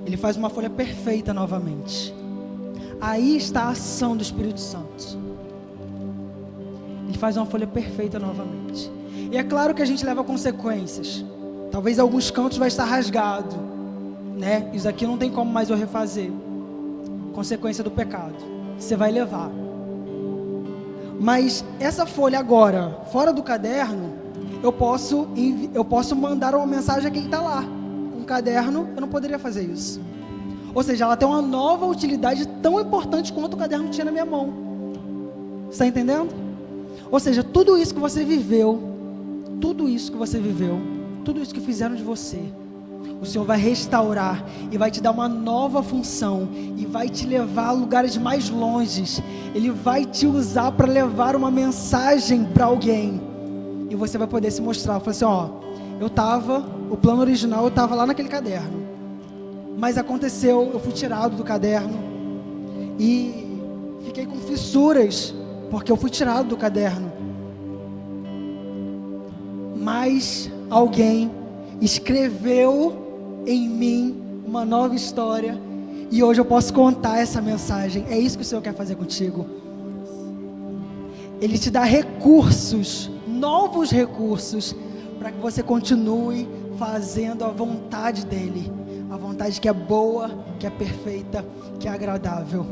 Ele faz uma folha perfeita novamente. Aí está a ação do Espírito Santo. Ele faz uma folha perfeita novamente. E é claro que a gente leva consequências. Talvez alguns cantos vai estar rasgado, né? Isso aqui não tem como mais eu refazer. consequência do pecado. Você vai levar. Mas essa folha agora, fora do caderno, eu posso mandar uma mensagem a quem está lá. Com um caderno, eu não poderia fazer isso. Ou seja, ela tem uma nova utilidade tão importante quanto o caderno tinha na minha mão. Você está entendendo? Ou seja, tudo isso que você viveu, tudo isso que fizeram de você, o Senhor vai restaurar e vai te dar uma nova função e vai te levar a lugares mais longes. Ele vai te usar para levar uma mensagem para alguém e você vai poder se mostrar. Eu falei assim, o plano original eu estava lá naquele caderno, mas aconteceu, eu fui tirado do caderno e fiquei com fissuras porque eu fui tirado do caderno, mas alguém escreveu em mim uma nova história e hoje eu posso contar essa mensagem. É isso que o Senhor quer fazer contigo. Ele te dá recursos, novos recursos, para que você continue fazendo a vontade dele, a vontade que é boa, que é perfeita, que é agradável.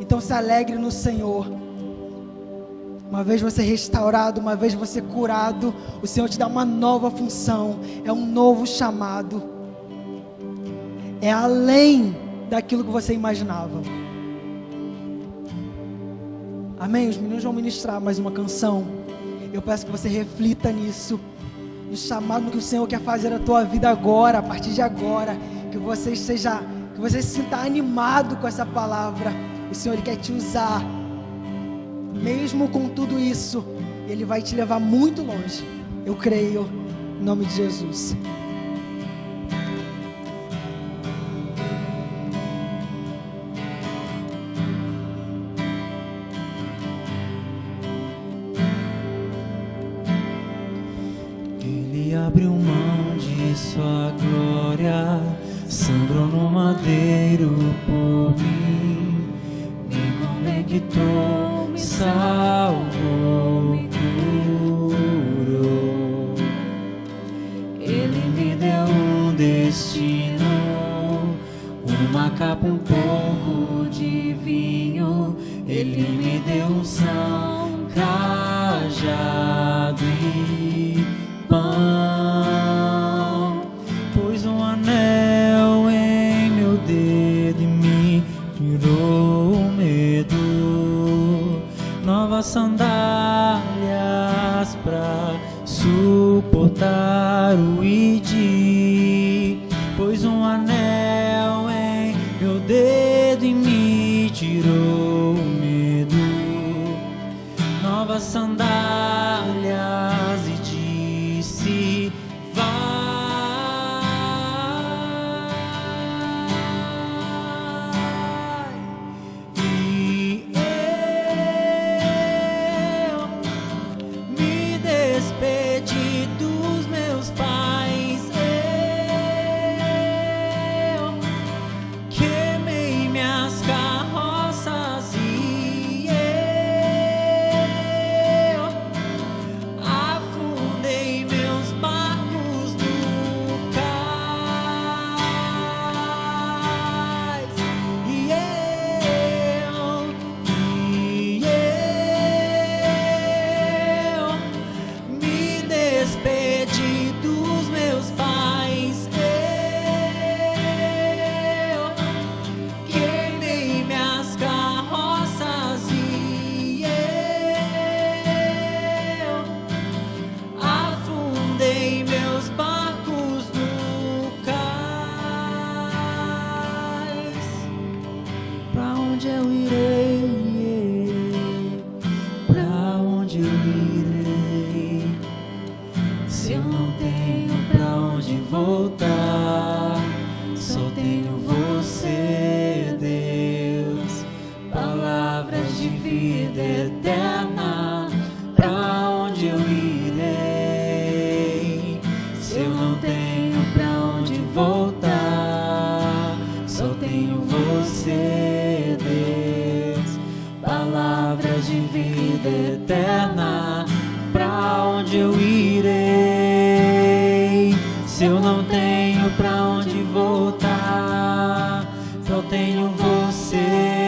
Então se alegre no Senhor. Uma vez você restaurado, uma vez você curado, o Senhor te dá uma nova função, é um novo chamado, é além daquilo que você imaginava. Amém? Os meninos vão ministrar mais uma canção. Eu peço que você reflita nisso, no chamado que o Senhor quer fazer na tua vida agora, a partir de agora, que você se sinta animado com essa palavra. O Senhor Ele quer te usar. Mesmo com tudo isso, Ele vai te levar muito longe. Eu creio, em nome de Jesus.
Ele abriu mão de sua glória, sangrou no madeiro por mim, me conectou, me salvou, me curou. Ele me deu um destino, uma capa, um pouco de vinho. Ele me deu unção, cajado e pão. Pôs um anel em meu dedo e me tirou o medo. Novas sandálias pra suportar o ID. Pôs um anel em meu dedo e me tirou o medo. Novas sandálias e disse: tenho você.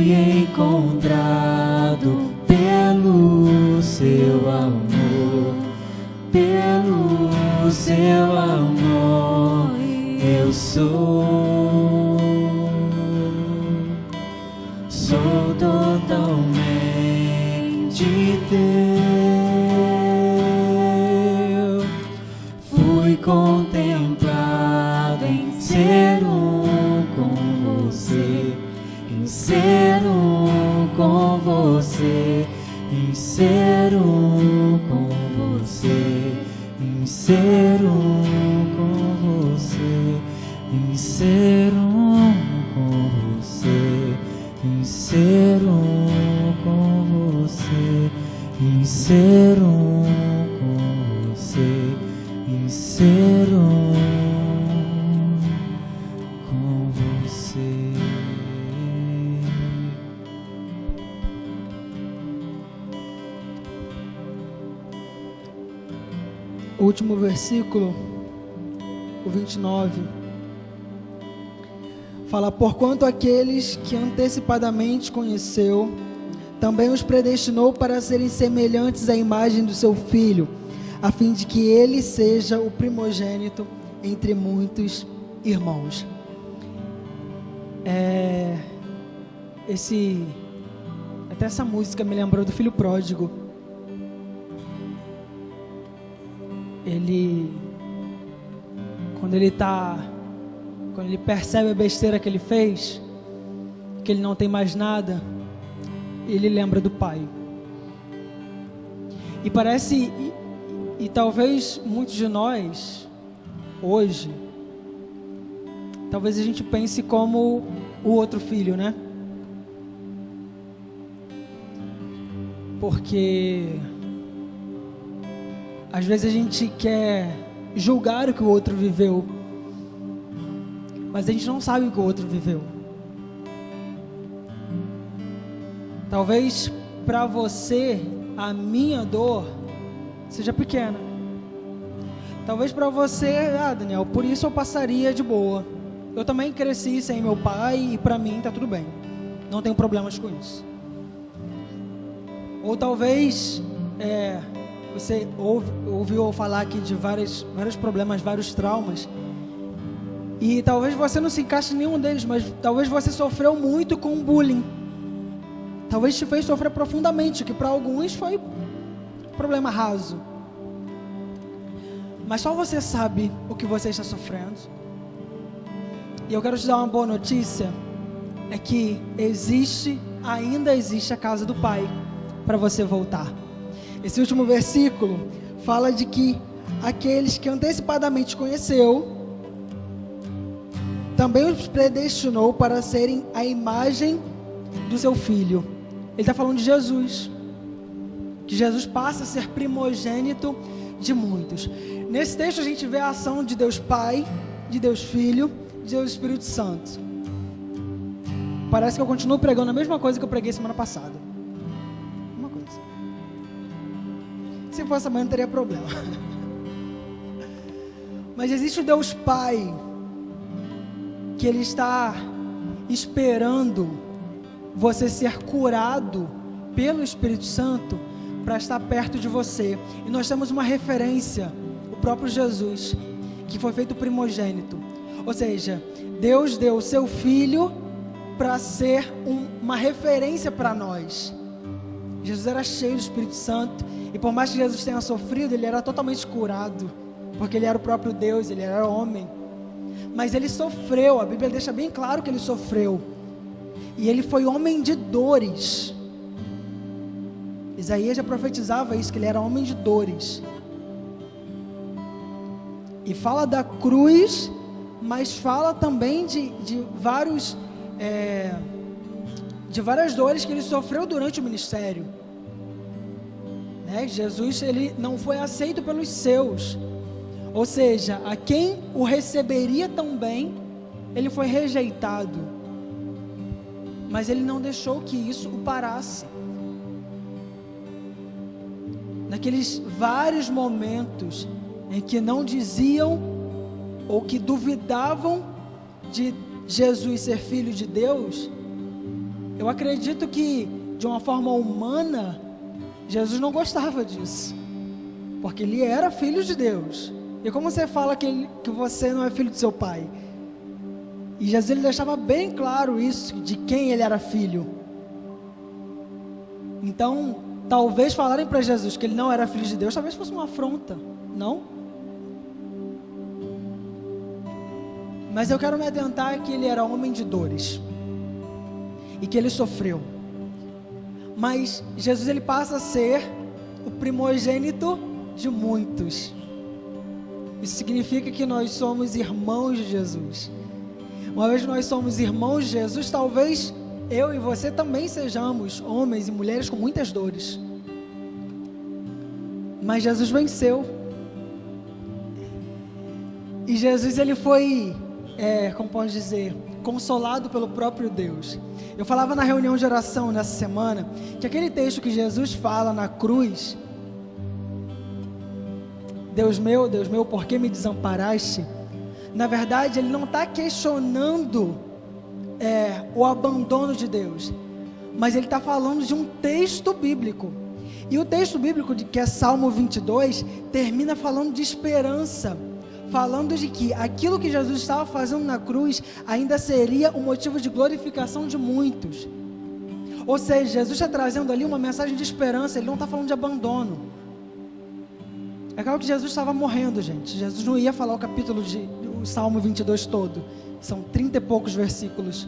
Fui encontrado pelo seu amor, pelo seu amor, eu sou totalmente teu. Fui contemplado em ser um com você, em ser um com você, em ser um com você, em ser um com você, em ser um com você, em ser um com você, em ser um com você, em ser um com você.
O último versículo, o 29, fala: porquanto aqueles que antecipadamente conheceu, também os predestinou para serem semelhantes à imagem do seu Filho, a fim de que ele seja o primogênito entre muitos irmãos. Até essa música me lembrou do filho pródigo. Quando ele percebe a besteira que ele fez, que ele não tem mais nada, ele lembra do pai. E parece, e talvez muitos de nós, hoje, talvez a gente pense como o outro filho, né? Porque às vezes a gente quer julgar o que o outro viveu, mas a gente não sabe o que o outro viveu. Talvez para você a minha dor seja pequena. Talvez para você, Daniel, por isso eu passaria de boa. Eu também cresci sem meu pai e para mim tá tudo bem. Não tenho problemas com isso. Ou talvez você ouviu falar aqui de vários problemas, vários traumas, e talvez você não se encaixe em nenhum deles, mas talvez você sofreu muito com bullying. Talvez te fez sofrer profundamente, que para alguns foi problema raso. Mas só você sabe o que você está sofrendo. E eu quero te dar uma boa notícia, é que ainda existe a casa do Pai para você voltar. Esse último versículo fala de que aqueles que antecipadamente conheceu, também os predestinou para serem a imagem do seu Filho. Ele está falando de Jesus, que Jesus passa a ser primogênito de muitos. Nesse texto a gente vê a ação de Deus Pai, de Deus Filho, de Deus Espírito Santo. Parece que eu continuo pregando a mesma coisa que eu preguei semana passada. Se fosse amanhã não teria problema. Mas existe o Deus Pai, que Ele está esperando você ser curado pelo Espírito Santo para estar perto de você. E nós temos uma referência, o próprio Jesus, que foi feito primogênito. Ou seja, Deus deu o seu Filho para ser uma referência para nós. Jesus era cheio do Espírito Santo, e por mais que Jesus tenha sofrido, ele era totalmente curado, porque ele era o próprio Deus, ele era homem. Mas ele sofreu, a Bíblia deixa bem claro que ele sofreu, e ele foi homem de dores. Isaías já profetizava isso, que ele era homem de dores. E fala da cruz, mas fala também de várias dores que ele sofreu durante o ministério. Jesus, ele não foi aceito pelos seus, ou seja, a quem o receberia tão bem, ele foi rejeitado. Mas ele não deixou que isso o parasse. Naqueles vários momentos em que não diziam ou que duvidavam de Jesus ser filho de Deus, Eu acredito que, de uma forma humana, Jesus não gostava disso, porque ele era filho de Deus. E como você fala que você não é filho de seu pai? E Jesus ele deixava bem claro isso, de quem ele era filho. Então, talvez falarem para Jesus que ele não era filho de Deus, talvez fosse uma afronta, não? Mas eu quero me atentar que ele era homem de dores e que ele sofreu. Mas Jesus ele passa a ser o primogênito de muitos. Isso significa que nós somos irmãos de Jesus. Uma vez que nós somos irmãos de Jesus, talvez eu e você também sejamos homens e mulheres com muitas dores. Mas Jesus venceu. E Jesus ele foi, como pode dizer, consolado pelo próprio Deus. Eu falava na reunião de oração nessa semana, que aquele texto que Jesus fala na cruz, Deus meu, por que me desamparaste? Na verdade, ele não está questionando o abandono de Deus, mas ele está falando de um texto bíblico. E o texto bíblico, que é Salmo 22, termina falando de esperança, falando de que aquilo que Jesus estava fazendo na cruz ainda seria um motivo de glorificação de muitos. Ou seja, Jesus está trazendo ali uma mensagem de esperança, ele não está falando de abandono. É claro que Jesus estava morrendo, gente. Jesus não ia falar o Salmo 22 todo, são 30 e poucos versículos.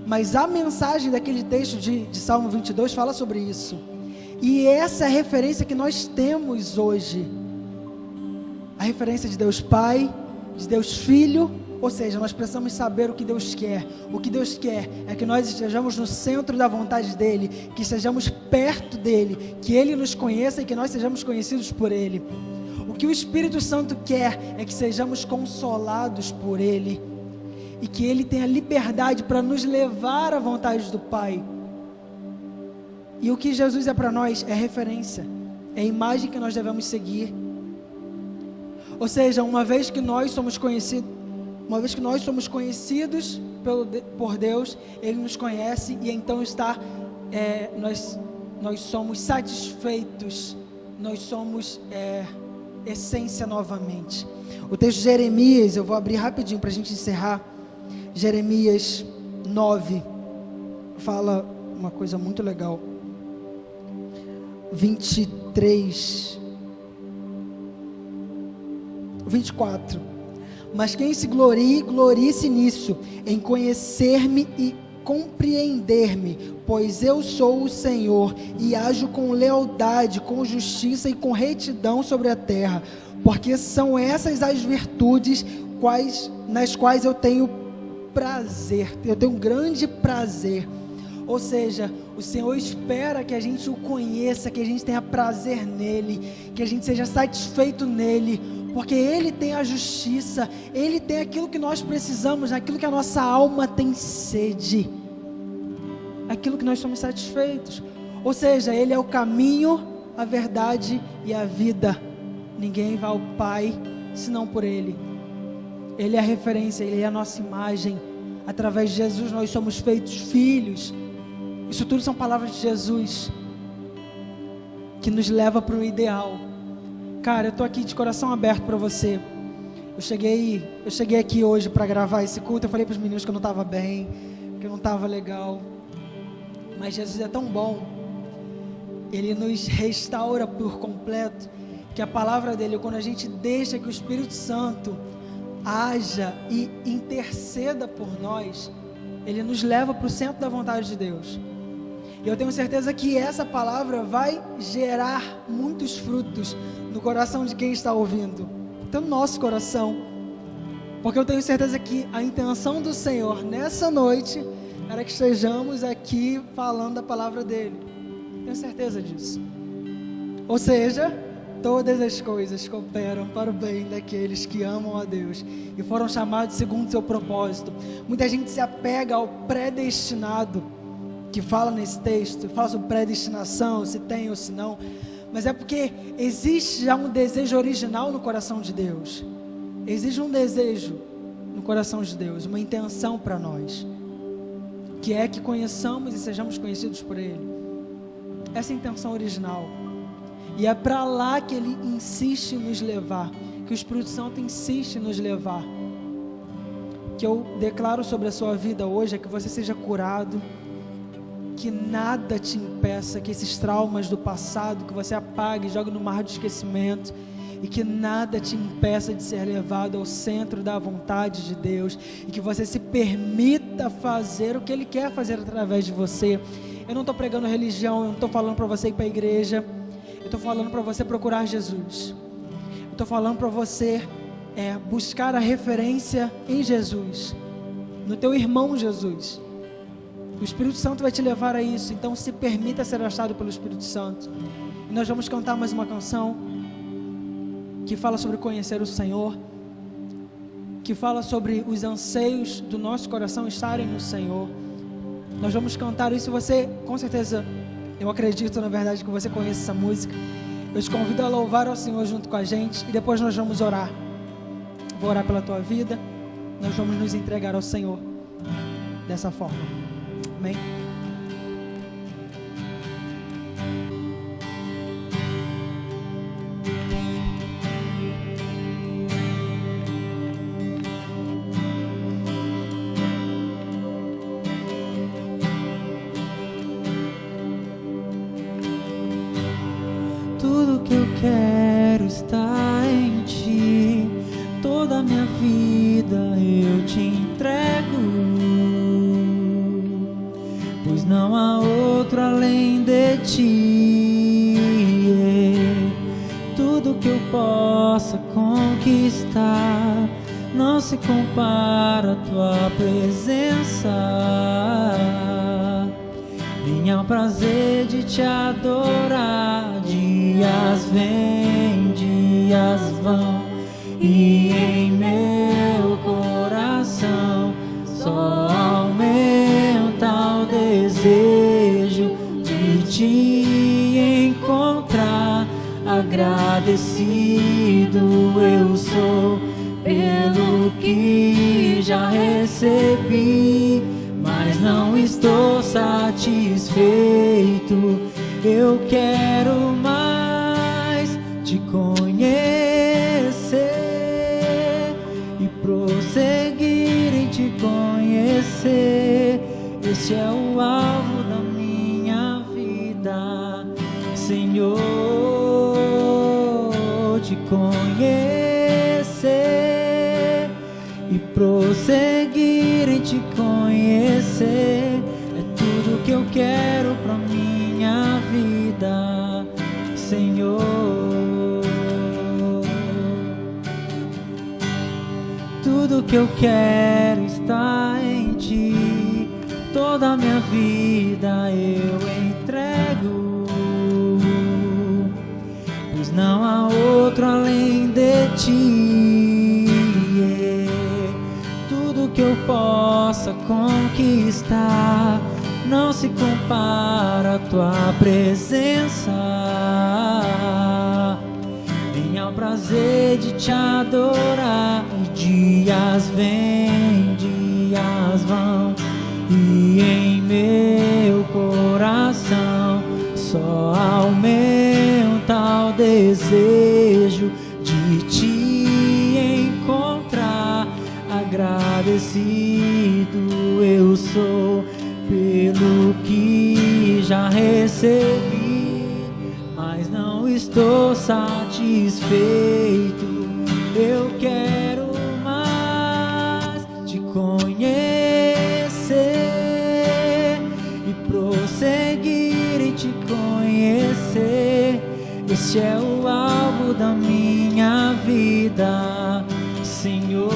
Mas a mensagem daquele texto de Salmo 22 fala sobre isso. E essa é a referência que nós temos hoje. A referência de Deus Pai, de Deus Filho, ou seja, nós precisamos saber o que Deus quer. O que Deus quer é que nós estejamos no centro da vontade dEle, que estejamos perto dEle, que Ele nos conheça e que nós sejamos conhecidos por Ele. O que o Espírito Santo quer é que sejamos consolados por Ele e que Ele tenha liberdade para nos levar à vontade do Pai. E o que Jesus é para nós é referência, é a imagem que nós devemos seguir. Ou seja, uma vez que nós somos conhecidos por Deus, Ele nos conhece e então nós somos satisfeitos, nós somos essência novamente. O texto de Jeremias, eu vou abrir rapidinho para a gente encerrar. Jeremias 9 fala uma coisa muito legal. 24. Mas quem se glorie-se nisso, em conhecer-me e compreender-me, pois eu sou o Senhor, e ajo com lealdade, com justiça e com retidão sobre a terra, porque são essas as virtudes nas quais eu tenho prazer, eu tenho um grande prazer. Ou seja, o Senhor espera que a gente o conheça, que a gente tenha prazer nele, que a gente seja satisfeito nele, porque Ele tem a justiça, Ele tem aquilo que nós precisamos, aquilo que a nossa alma tem sede, aquilo que nós somos satisfeitos. Ou seja, Ele é o caminho, a verdade e a vida. Ninguém vai ao Pai senão por Ele. Ele é a referência, Ele é a nossa imagem. Através de Jesus nós somos feitos filhos. Isso tudo são palavras de Jesus, que nos leva para o ideal. Cara, eu estou aqui de coração aberto para você. Eu cheguei aqui hoje para gravar esse culto. Eu falei para os meninos que eu não estava bem, que eu não estava legal. Mas Jesus é tão bom. Ele nos restaura por completo. Que a palavra dele, quando a gente deixa que o Espírito Santo haja e interceda por nós, ele nos leva para o centro da vontade de Deus. E eu tenho certeza que essa palavra vai gerar muitos frutos no coração de quem está ouvindo, até no nosso coração, porque eu tenho certeza que a intenção do Senhor nessa noite era que estejamos aqui falando a palavra dele. Tenho certeza disso. Ou seja, todas as coisas cooperam para o bem daqueles que amam a Deus e foram chamados segundo o seu propósito. Muita gente se apega ao predestinado, que fala nesse texto, fala sobre predestinação, se tem ou se não, mas é porque existe já um desejo original no coração de Deus. Existe um desejo no coração de Deus, uma intenção para nós, que é que conheçamos e sejamos conhecidos por Ele. Essa é a intenção original. E é para lá que Ele insiste em nos levar, que o Espírito Santo insiste em nos levar. Que eu declaro sobre a sua vida hoje é que você seja curado, que nada te impeça, que esses traumas do passado, que você apague e jogue no mar do esquecimento, e que nada te impeça de ser levado ao centro da vontade de Deus, e que você se permita fazer o que Ele quer fazer através de você. Eu não estou pregando religião, eu não estou falando para você ir para a igreja, eu estou falando para você procurar Jesus, eu estou falando para você buscar a referência em Jesus, no teu irmão Jesus. O Espírito Santo vai te levar a isso, então se permita ser achado pelo Espírito Santo. E nós vamos cantar mais uma canção que fala sobre conhecer o Senhor, que fala sobre os anseios do nosso coração estarem no Senhor. Nós vamos cantar isso. Você, com certeza, eu acredito na verdade que você conhece essa música. Eu te convido a louvar ao Senhor junto com a gente, e depois nós vamos orar. Vou orar pela tua vida, nós vamos nos entregar ao Senhor dessa forma. Amém?
Tudo que eu quero está em Ti, toda a minha vida eu te entrego, pois não há outro além de Ti. Tudo que eu possa conquistar não se compara à Tua presença, nem ao prazer de Te adorar. Dias vêm, dias vão, e em meu coração só aumenta o desejo de Te encontrar. Agradecido eu sou pelo que já recebi, mas não estou satisfeito. Eu quero mais Te conhecer e prosseguir em Te conhecer. Esse é o alvo da minha vida, Senhor. Te conhecer e prosseguir em Te conhecer é tudo que eu quero pra minha vida, Senhor. Tudo que eu quero está em Ti, toda a minha vida eu entrego, pois não há outro além de Ti. Tudo que eu possa conquistar não se compara à Tua presença, nem ao prazer de Te adorar. Dias vêm, dias vão, e em meu coração só aumenta o desejo de Te encontrar. Agradecido eu sou pelo que já recebi, mas não estou satisfeito. Eu quero mais Te conhecer e prosseguir em Te conhecer. Esse é o alvo da minha vida, Senhor.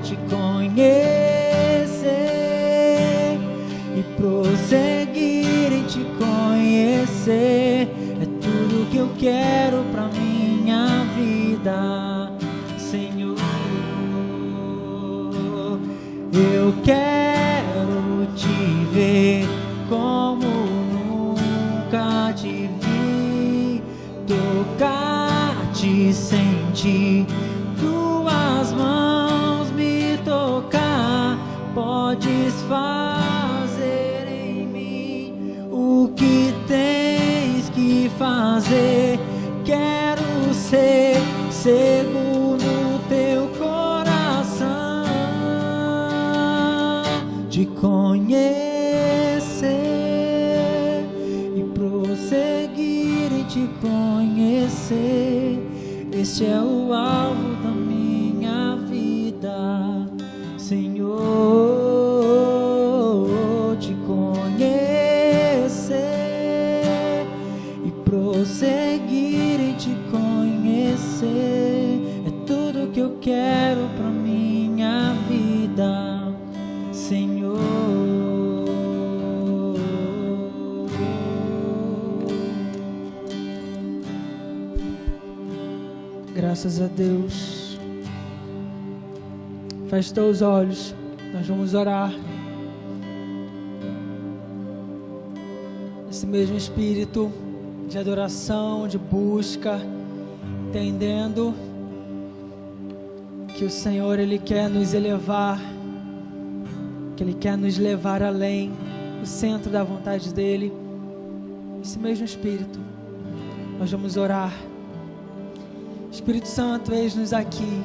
Te conhecer e prosseguir em Te conhecer é tudo que eu quero pra minha vida, Senhor. Eu quero Te ver como nunca Te vi, tocar-Te, sentir Tuas mãos me tocar. Pode fazer em mim o que tens que fazer. Quero ser segundo o teu coração, te conhecer e prosseguir em te conhecer. Este é o alvo da minha vida, Senhor, te conhecer e prosseguir em te conhecer. É tudo que eu quero pra minha vida, Senhor.
Graças a Deus. Feche teus olhos, nós vamos orar. Esse mesmo espírito de adoração, de busca, entendendo que o Senhor, Ele quer nos elevar, que Ele quer nos levar além, o centro da vontade dEle. Esse mesmo espírito, nós vamos orar. Espírito Santo, eis-nos aqui,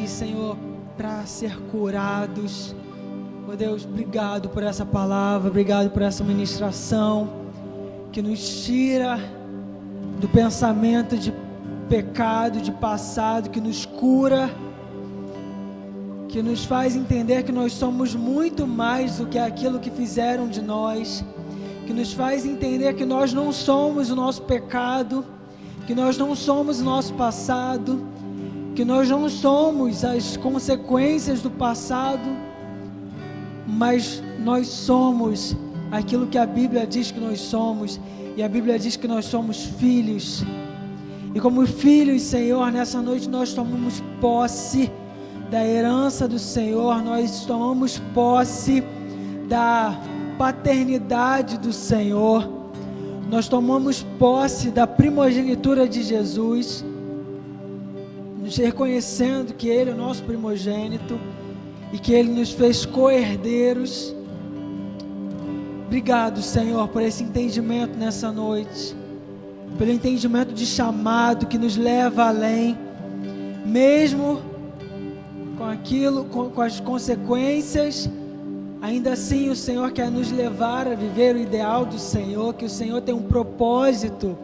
Senhor, para ser curados. Oh Deus, obrigado por essa palavra, obrigado por essa ministração, que nos tira do pensamento de pecado, de passado, que nos cura, que nos faz entender que nós somos muito mais do que aquilo que fizeram de nós, que nos faz entender que nós não somos o nosso pecado, que nós não somos o nosso passado, que nós não somos as consequências do passado, mas nós somos aquilo que a Bíblia diz que nós somos, e a Bíblia diz que nós somos filhos. E como filhos, Senhor, nessa noite nós tomamos posse da herança do Senhor, nós tomamos posse da paternidade do Senhor, nós tomamos posse da primogenitura de Jesus, nos reconhecendo que Ele é o nosso primogênito e que Ele nos fez co-herdeiros. Obrigado, Senhor, por esse entendimento nessa noite, pelo entendimento de chamado que nos leva além, mesmo com as consequências. Ainda assim o Senhor quer nos levar a viver o ideal do Senhor, que o Senhor tem um propósito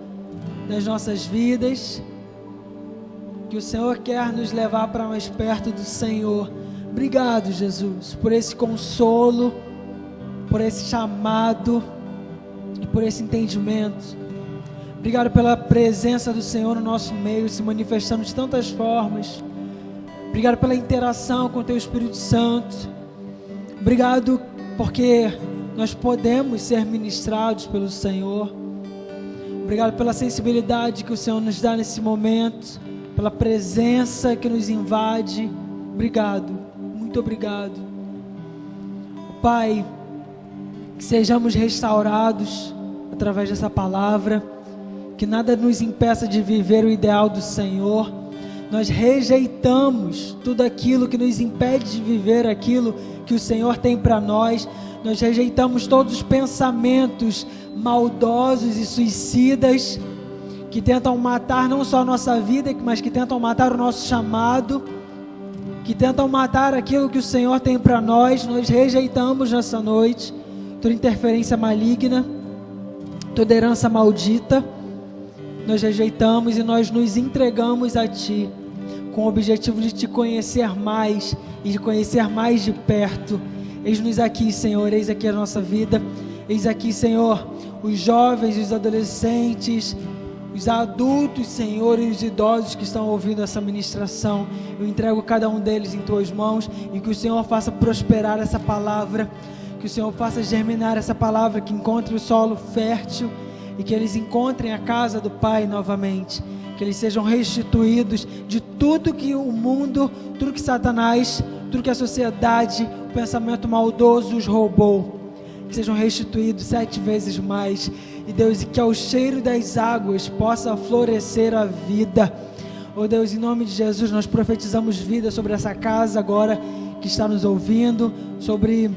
nas nossas vidas, que o Senhor quer nos levar para mais perto do Senhor. Obrigado, Jesus, por esse consolo, por esse chamado e por esse entendimento. Obrigado pela presença do Senhor no nosso meio, se manifestando de tantas formas. Obrigado pela interação com o Teu Espírito Santo. Obrigado porque nós podemos ser ministrados pelo Senhor. Obrigado pela sensibilidade que o Senhor nos dá nesse momento, pela presença que nos invade. Obrigado, muito obrigado. Pai, que sejamos restaurados através dessa palavra, que nada nos impeça de viver o ideal do Senhor. Nós rejeitamos tudo aquilo que nos impede de viver aquilo que o Senhor tem para nós. Nós rejeitamos todos os pensamentos maldosos e suicidas que tentam matar não só a nossa vida, mas que tentam matar o nosso chamado, que tentam matar aquilo que o Senhor tem para nós. Nós rejeitamos nessa noite toda interferência maligna, toda herança maldita. Nós rejeitamos e nós nos entregamos a Ti, com o objetivo de Te conhecer mais e de conhecer mais de perto. Eis-nos aqui, Senhor, eis aqui a nossa vida, eis aqui, Senhor, os jovens, os adolescentes, os adultos, Senhor, e os idosos que estão ouvindo essa ministração. Eu entrego cada um deles em Tuas mãos, e que o Senhor faça prosperar essa palavra, que o Senhor faça germinar essa palavra, que encontre o solo fértil, e que eles encontrem a casa do Pai novamente, que eles sejam restituídos de tudo que o mundo, tudo que Satanás, tudo que a sociedade, o pensamento maldoso os roubou, que sejam restituídos 7 vezes mais, e Deus, e que ao cheiro das águas possa florescer a vida. Oh Deus, em nome de Jesus, nós profetizamos vida sobre essa casa agora, que está nos ouvindo, sobre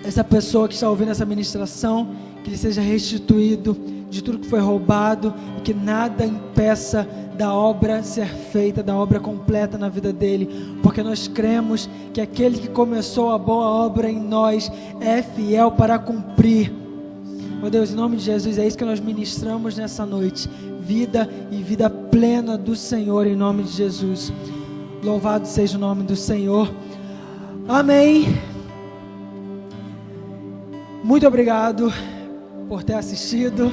essa pessoa que está ouvindo essa ministração, que ele seja restituído de tudo que foi roubado e que nada impeça da obra ser feita, da obra completa na vida dele, porque nós cremos que aquele que começou a boa obra em nós é fiel para cumprir. Ó Deus, em nome de Jesus, é isso que nós ministramos nessa noite, vida e vida plena do Senhor, em nome de Jesus. Louvado seja o nome do Senhor. Amém. Muito obrigado por ter assistido,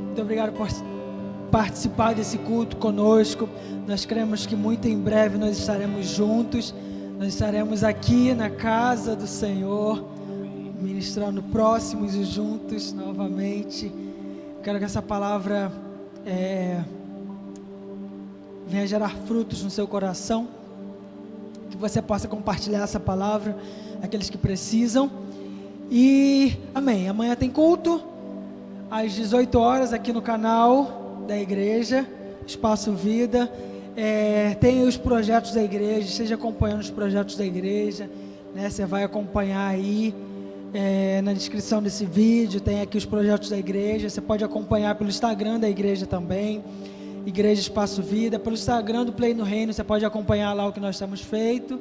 muito obrigado por participar desse culto conosco. Nós cremos que muito em breve nós estaremos juntos, nós estaremos aqui na casa do Senhor, ministrando próximos e juntos novamente. Quero que essa palavra venha gerar frutos no seu coração, que você possa compartilhar essa palavra àqueles que precisam. E amém, amanhã tem culto às 18 horas aqui no canal da igreja, Espaço Vida. Tem os projetos da igreja, esteja acompanhando os projetos da igreja, né? Você vai acompanhar aí na descrição desse vídeo, tem aqui os projetos da igreja. Você pode acompanhar pelo Instagram da igreja também, Igreja Espaço Vida, pelo Instagram do Play no Reino, você pode acompanhar lá o que nós temos feito.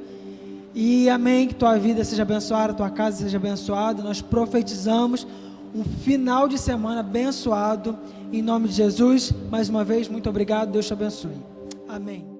E amém, que tua vida seja abençoada, tua casa seja abençoada. Nós profetizamos um final de semana abençoado, em nome de Jesus. Mais uma vez, muito obrigado, Deus te abençoe. Amém.